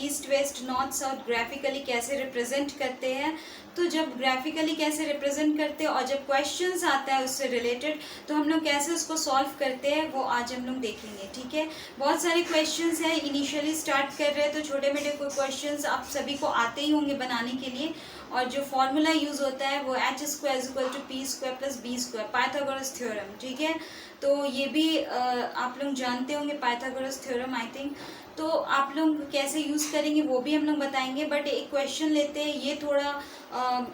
East west north south graphically कैसे represent करते हैं। तो जब ग्राफिकली कैसे रिप्रेजेंट करते हैं और जब क्वेश्चंस आता है उससे रिलेटेड तो हम लोग कैसे उसको सॉल्व करते हैं वो आज हम लोग देखेंगे। ठीक है, बहुत सारे क्वेश्चंस हैं। इनिशियली स्टार्ट कर रहे हैं तो छोटे मोटे कोई क्वेश्चंस आप सभी को आते ही होंगे बनाने के लिए। और जो फॉर्मूला यूज होता है वो h² = p² + b², Pythagoras theorem. ठीक है, तो ये भी आप लोग जानते होंगे पाइथागोरस थ्योरम आई थिंक। तो आप लोग कैसे यूज़ करेंगे वो भी हम लोग बताएंगे। बट एक क्वेश्चन लेते हैं, ये थोड़ा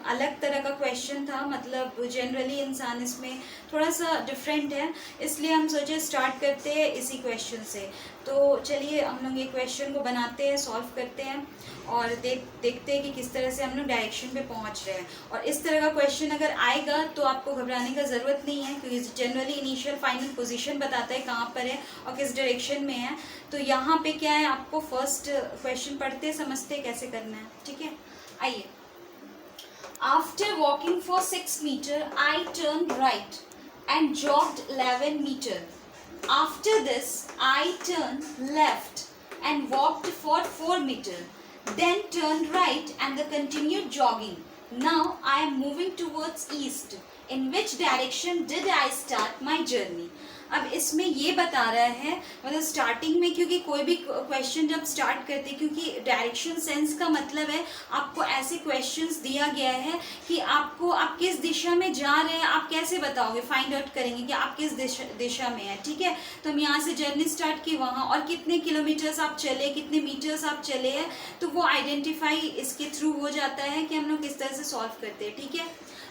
अलग तरह का क्वेश्चन था, मतलब जनरली इंसान इसमें थोड़ा सा डिफरेंट है, इसलिए हम सोचे स्टार्ट करते हैं इसी क्वेश्चन से। तो चलिए हम लोग ये क्वेश्चन को बनाते हैं, सॉल्व करते हैं और देखते हैं कि किस तरह से हम लोग डायरेक्शन पे पहुंच रहे हैं। और इस तरह का क्वेश्चन अगर आएगा तो आपको घबराने का ज़रूरत नहीं है, क्योंकि जनरली इनिशियल फाइनल पोजीशन बताता है कहाँ पर है और किस डायरेक्शन में है। तो यहाँ पे क्या है, आपको फर्स्ट क्वेश्चन पढ़ते समझते कैसे करना है। ठीक है, आइए। After walking for 6 meters, I turned right and jogged 11 meters. After this, I turned left and walked for 4 meters. Then turned right and continued jogging. Now I am moving towards east. In which direction did I start my journey? अब इसमें ये बता रहा है, मतलब starting में, क्योंकि कोई भी क्वेश्चन जब स्टार्ट करते हैं, क्योंकि डायरेक्शन सेंस का मतलब है आपको ऐसे क्वेश्चंस दिया गया है कि आपको आप किस दिशा में जा रहे हैं आप कैसे बताओगे, फाइंड आउट करेंगे कि आप किस दिशा में है। ठीक है, तो हम यहाँ से जर्नी स्टार्ट की वहाँ और कितने किलोमीटर्स आप चले, कितने मीटर्स आप चले हैं, तो वो आइडेंटिफाई इसके थ्रू हो जाता है कि हम लोग किस तरह से सॉल्व करते हैं। ठीक है,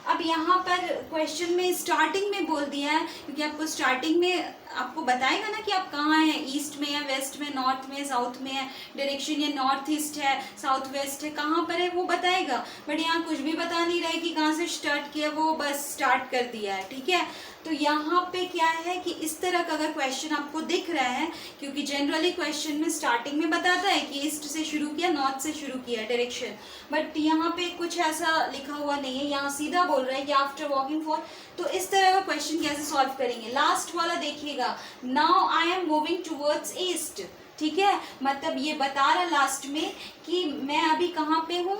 अब यहाँ पर क्वेश्चन में स्टार्टिंग में बोल दिया है, क्योंकि आपको स्टार्टिंग में आपको बताएगा ना कि आप कहाँ हैं, ईस्ट में है, वेस्ट में, नॉर्थ में, साउथ में है, डायरेक्शन ये नॉर्थ ईस्ट है, साउथ वेस्ट है, कहाँ पर है वो बताएगा। बट यहाँ कुछ भी बता नहीं रहा है कि कहाँ से स्टार्ट किया, वो बस स्टार्ट कर दिया है। ठीक है, तो यहाँ पे क्या है कि इस तरह का अगर क्वेश्चन आपको दिख रहा है, क्योंकि जनरली क्वेश्चन में स्टार्टिंग में बताता है कि ईस्ट से शुरू किया, नॉर्थ से शुरू किया डायरेक्शन, बट यहाँ पे कुछ ऐसा लिखा हुआ नहीं है, यहाँ सीधा बोल रहा है कि आफ्टर वॉकिंग फॉर। तो इस तरह का क्वेश्चन कैसे सॉल्व करेंगे, लास्ट वाला देखिएगा, now I am moving towards east. ठीक है, मतलब ये बता रहा लास्ट में कि मैं अभी कहाँ पे हूँ,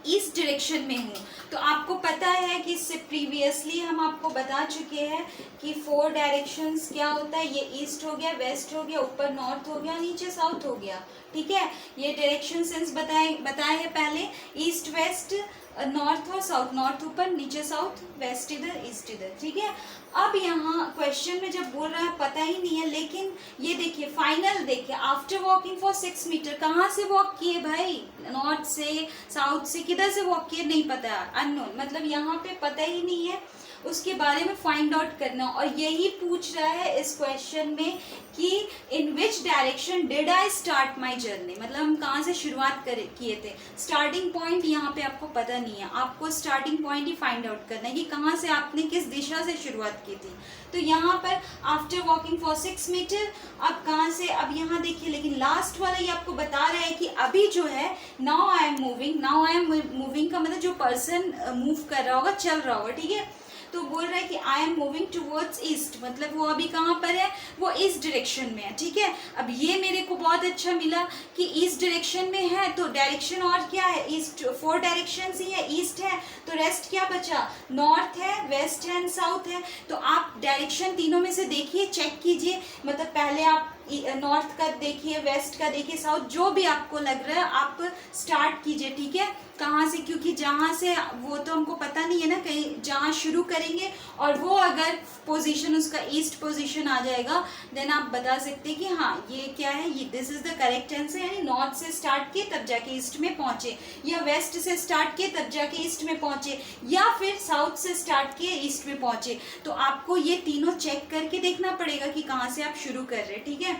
ईस्ट डायरेक्शन में हूँ। तो आपको पता है कि इससे प्रीवियसली हम आपको बता चुके हैं कि 4 डायरेक्शंस क्या होता है, ये ईस्ट हो गया, वेस्ट हो गया, ऊपर नॉर्थ हो गया, नीचे साउथ हो गया। ठीक है, ये डायरेक्शन सेंस बताए हैं पहले, ईस्ट वेस्ट नॉर्थ और साउथ, नॉर्थ ऊपर, नीचे साउथ, वेस्ट इधर, ईस्ट इधर। ठीक है, अब यहाँ क्वेश्चन में जब बोल रहा है पता ही नहीं है, लेकिन ये देखिए फाइनल देखिए, आफ्टर वॉकिंग फॉर 6 मीटर, कहाँ से वॉक किए भाई, नॉर्थ से, साउथ से, किधर से वॉक किए नहीं पता, अननोन, मतलब यहाँ पे पता ही नहीं है, उसके बारे में फाइंड आउट करना। और यही पूछ रहा है इस क्वेश्चन में कि in which direction did I start my journey, मतलब हम कहाँ से शुरुआत किए थे। स्टार्टिंग पॉइंट यहाँ पे आपको पता नहीं है, आपको स्टार्टिंग पॉइंट ही फाइंड आउट करना है कि कहाँ से आपने किस दिशा से शुरुआत की थी। तो यहाँ पर आफ्टर वॉकिंग फॉर 6 मीटर, अब कहाँ से, अब यहाँ देखिए, लेकिन लास्ट वाला ये आपको बता रहा है कि अभी जो है now I am moving, now I am moving का मतलब जो पर्सन मूव कर रहा होगा, चल रहा होगा। ठीक है, तो बोल रहा है कि I am moving towards east, मतलब वो अभी कहाँ पर है, वो ईस्ट डायरेक्शन में है। ठीक है, अब ये मेरे को बहुत अच्छा मिला कि ईस्ट डायरेक्शन में है, तो डायरेक्शन और क्या है, ईस्ट, 4 डायरेक्शंस ही है, ईस्ट है, तो रेस्ट क्या बचा, नॉर्थ है, वेस्ट है एंड साउथ है। तो आप डायरेक्शन तीनों में से देखिए, चेक कीजिए, मतलब पहले आप नॉर्थ का देखिए, वेस्ट का देखिए, साउथ, जो भी आपको लग रहा है आप स्टार्ट कीजिए। ठीक है, कहाँ से, क्योंकि जहाँ से वो तो हमको पता नहीं है ना, कहीं जहाँ शुरू करेंगे और वो अगर पोजीशन उसका ईस्ट पोजीशन आ जाएगा, देन आप बता सकते हैं कि हाँ ये क्या है, ये this is the correct answer, यानी नॉर्थ से स्टार्ट किए तब जाके ईस्ट में पहुंचे, या वेस्ट से स्टार्ट किए तब जाके ईस्ट में पहुंचे, या फिर साउथ से स्टार्ट किए ईस्ट में पहुंचे। तो आपको ये तीनों चेक करके देखना पड़ेगा कि कहाँ से आप शुरू कर रहे हैं। ठीक है,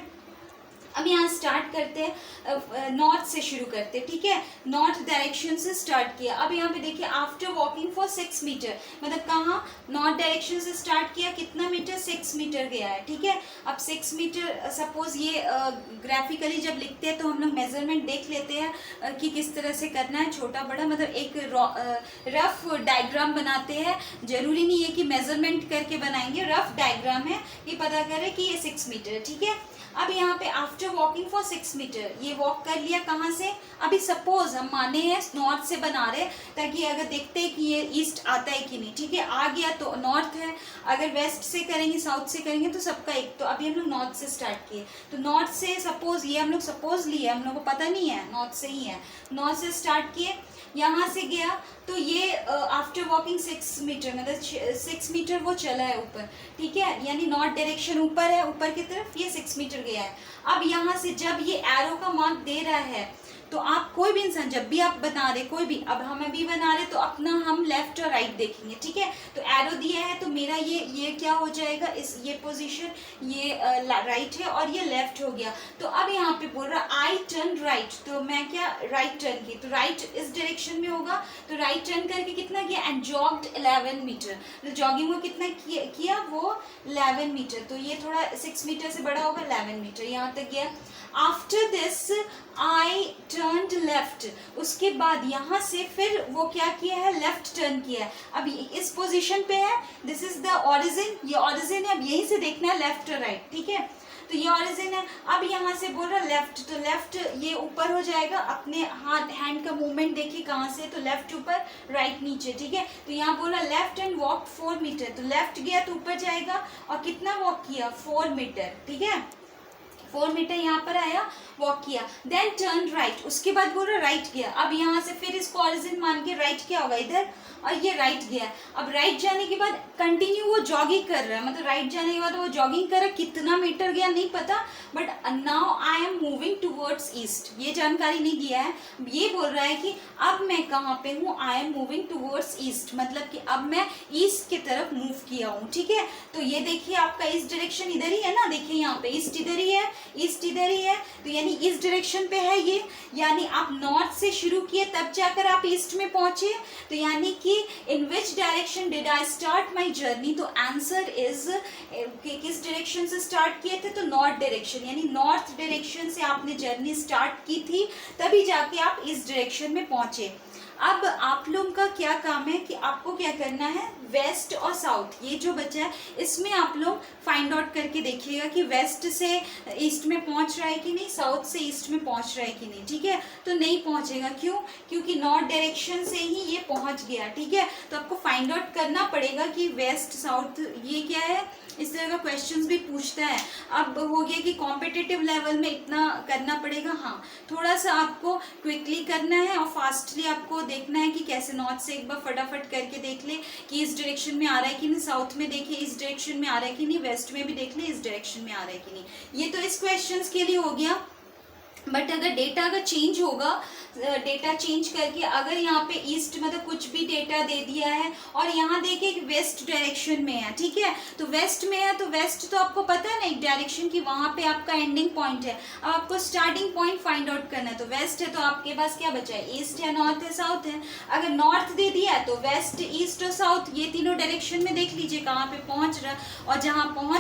अब यहाँ स्टार्ट करते हैं, नॉर्थ से शुरू करते हैं। ठीक है, नॉर्थ डायरेक्शन से स्टार्ट किया। अब यहाँ पे देखिए आफ्टर वॉकिंग फॉर 6 मीटर, मतलब कहाँ, नॉर्थ डायरेक्शन से स्टार्ट किया, कितना मीटर, 6 मीटर गया है। ठीक है, अब 6 मीटर, सपोज ये ग्राफिकली जब लिखते हैं तो हम लोग मेजरमेंट देख लेते हैं कि किस तरह से करना है, छोटा बड़ा, मतलब एक रफ डायग्राम बनाते हैं। जरूरी नहीं है कि मेजरमेंट करके बनाएंगे, रफ डायग्राम है, ये पता करें कि ये 6 मीटर। ठीक है, अब यहाँ पे आफ्टर वॉकिंग फॉर 6 मीटर, ये वॉक कर लिया कहाँ से, अभी सपोज हम माने हैं नॉर्थ से बना रहे ताकि अगर देखते हैं कि ये ईस्ट आता है कि नहीं, ठीक है, आ गया तो नॉर्थ है, अगर वेस्ट से करेंगे साउथ से करेंगे तो सबका एक, तो अभी हम लोग नॉर्थ से स्टार्ट किए, तो नॉर्थ से सपोज ये हम लोग सपोज लिए, हम लोग को पता नहीं है, नॉर्थ से ही है, नॉर्थ से स्टार्ट किए, यहाँ से गया तो ये आफ्टर वॉकिंग 6 मीटर मतलब 6 मीटर वो चला है ऊपर, ठीक है, यानी नॉर्थ डायरेक्शन ऊपर है, ऊपर की तरफ ये 6 मीटर गया है। अब यहाँ से जब ये एरो का मार्क दे रहा है तो आप कोई भी इंसान जब भी आप बना रहे, कोई भी, अब हम अभी बना रहे तो अपना हम लेफ्ट और राइट देखेंगे, ठीक है, तो एरो दिया है तो मेरा ये क्या हो जाएगा, इस ये पोजीशन ये राइट है और ये लेफ्ट हो गया। तो अब यहाँ पे बोल रहा आई टर्न राइट, तो मैं क्या राइट टर्न की, तो राइट इस डायरेक्शन में होगा, तो राइट टर्न करके कितना किया, एंड जॉग्ड 11 मीटर, तो जॉगिंग को कितना किया वो 11 मीटर, तो ये थोड़ा 6 मीटर से बड़ा होगा, 11 मीटर यहाँ तक गया। After this I turned left, उसके बाद यहाँ से फिर वो क्या किया है, लेफ्ट टर्न किया है, अब इस पोजीशन पे है, दिस इज द ओरिजिन, ये ओरिजिन है, अब यहीं से देखना है लेफ्ट और राइट, ठीक है, तो ये ओरिजिन है। अब यहाँ से बोल रहा लेफ्ट, तो लेफ्ट ये ऊपर हो जाएगा, अपने हाथ हैंड का मूवमेंट देखिए कहाँ से, तो लेफ्ट ऊपर राइट नीचे, ठीक है, तो यहाँ बोला लेफ्ट एंड वॉक 4 मीटर, तो लेफ्ट गया तो ऊपर जाएगा, और कितना वॉक किया 4 मीटर, ठीक है, 4 मीटर यहाँ पर आया, वॉक किया, देन टर्न राइट, उसके बाद बोल रहा राइट गया, अब यहाँ से फिर इसको ओरिजिन मान के राइट क्या होगा इधर, और ये राइट गया, अब राइट जाने के बाद कंटिन्यू वो जॉगिंग कर रहा है, मतलब राइट जाने के बाद वो जॉगिंग कर रहा है, कितना मीटर गया नहीं पता, but now I am moving towards east, ये जानकारी नहीं दिया है, ये बोल रहा है कि अब मैं कहाँ पे हूँ, I am moving towards east, मतलब कि अब मैं ईस्ट की तरफ मूव किया हूँ, ठीक है, तो ये देखिए आपका ईस्ट डायरेक्शन इधर ही है ना, देखिए यहाँ पे ईस्ट इधर ही है, ईस्ट इधर ही है, तो यानी ईस्ट डायरेक्शन पे है ये, यानी आप नॉर्थ से शुरू किए तब जाकर आप ईस्ट में पहुंचे, तो यानी कि in which direction did I start my journey, तो आंसर इज किस डायरेक्शन से स्टार्ट किए थे, तो नॉर्थ डायरेक्शन, यानी नॉर्थ डायरेक्शन से आपने जर्नी स्टार्ट की थी, तभी जाके आप इस डायरेक्शन में पहुंचे। अब आप लोगों का क्या काम है कि आपको क्या करना है, वेस्ट और साउथ, ये जो बचा है इसमें आप लोग फाइंड आउट करके देखिएगा कि वेस्ट से ईस्ट में पहुंच रहा है कि नहीं, साउथ से ईस्ट में पहुंच रहा है कि नहीं, ठीक है, तो नहीं पहुंचेगा, क्यों, क्योंकि नॉर्थ डायरेक्शन से ही ये पहुंच गया, ठीक है, तो आपको फाइंड आउट करना पड़ेगा कि वेस्ट साउथ ये क्या है, इस तरह का क्वेश्चंस भी पूछता है। अब हो गया कि कॉम्पिटिटिव लेवल में इतना करना पड़ेगा, हाँ थोड़ा सा आपको क्विकली करना है और फास्टली आपको देखना है कि कैसे, नॉर्थ से एक बार फटाफट करके देख ले कि इस डायरेक्शन में आ रहा है कि नहीं, साउथ में देखिए इस डायरेक्शन में आ रहा है कि नहीं, वेस्ट में भी देख ले इस डायरेक्शन में आ रहा है कि नहीं। ये तो इस क्वेश्चंस के लिए हो गया, बट अगर डेटा अगर चेंज होगा, डेटा चेंज करके अगर यहाँ पे ईस्ट मतलब कुछ भी डेटा दे दिया है और यहाँ देखिए कि वेस्ट डायरेक्शन में है, ठीक है, तो वेस्ट में है, तो वेस्ट तो आपको पता है ना एक डायरेक्शन की, वहाँ पे आपका एंडिंग पॉइंट है, अब आपको स्टार्टिंग पॉइंट फाइंड आउट करना है, तो वेस्ट है तो आपके पास क्या बचा है, ईस्ट है, नॉर्थ है, साउथ है, अगर नॉर्थ दे दिया है तो वेस्ट, ईस्ट और साउथ ये तीनों डायरेक्शन में देख लीजिए कहाँ पे पहुँच रहा है, और जहाँ पहुँच